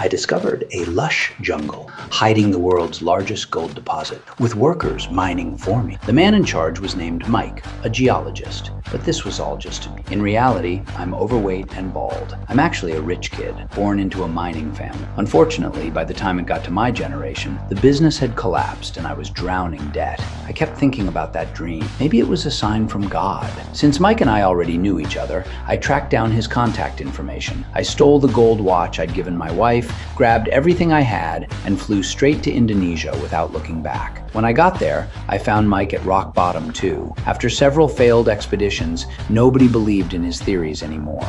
I discovered a lush jungle hiding the world's largest gold deposit, with workers mining for me. The man in charge was named Mike, a geologist, but this was all just in reality, I'm overweight and bald. I'm actually a rich kid, born into a mining family. Unfortunately, by the time it got to my generation, the business had collapsed and I was drowning in debt. I kept thinking about that dream. Maybe it was a sign from God. Since Mike and I already knew each other, I tracked down his contact information. I stole the gold watch I'd given my wife, grabbed everything I had, and flew straight to Indonesia without looking back. When I got there, I found Mike at rock bottom too. After several failed expeditions, nobody believed in his theories anymore.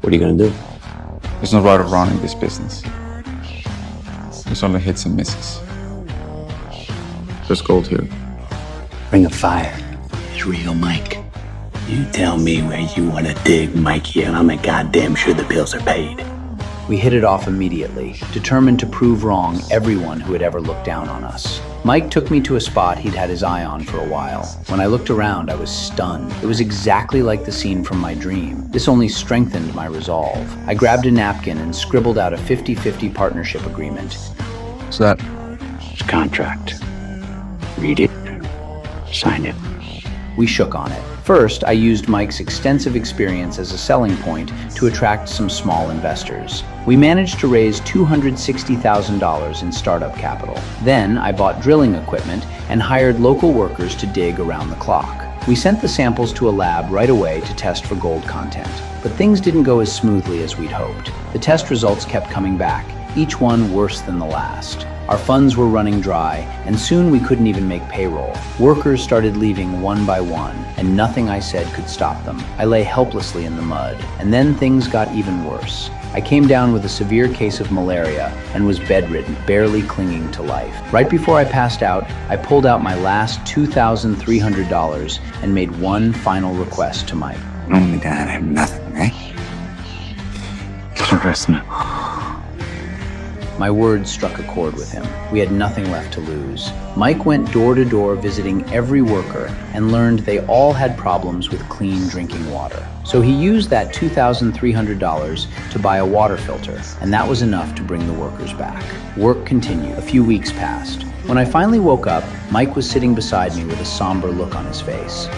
What are you gonna do? There's no right or wrong in this business. There's only hits and misses. There's gold here. Ring of Fire is real, Mike. You tell me where you want to dig, Mikey, and I'm goddamn sure the bills are paid. We hit it off immediately, determined to prove wrong everyone who had ever looked down on us. Mike took me to a spot he'd had his eye on for a while. When I looked around, I was stunned. It was exactly like the scene from my dream. This only strengthened my resolve. I grabbed a napkin and scribbled out a 50-50 partnership agreement. What's that? It's a contract. Read it. Sign it. We shook on it. First, I used Mike's extensive experience as a selling point to attract some small investors. We managed to raise $260,000 in startup capital. Then, I bought drilling equipment and hired local workers to dig around the clock. We sent the samples to a lab right away to test for gold content. But things didn't go as smoothly as we'd hoped. The test results kept coming back, each one worse than the last. Our funds were running dry, and soon we couldn't even make payroll. Workers started leaving one by one, and nothing I said could stop them. I lay helplessly in the mud, and then things got even worse. I came down with a severe case of malaria and was bedridden, barely clinging to life. Right before I passed out, I pulled out my last $2,300 and made one final request to Mike. Oh my God, I have nothing, right? Trust me. My words struck a chord with him. We had nothing left to lose. Mike went door to door visiting every worker and learned they all had problems with clean drinking water. So he used that $2,300 to buy a water filter, and that was enough to bring the workers back. Work continued. A few weeks passed. When I finally woke up, Mike was sitting beside me with a somber look on his face.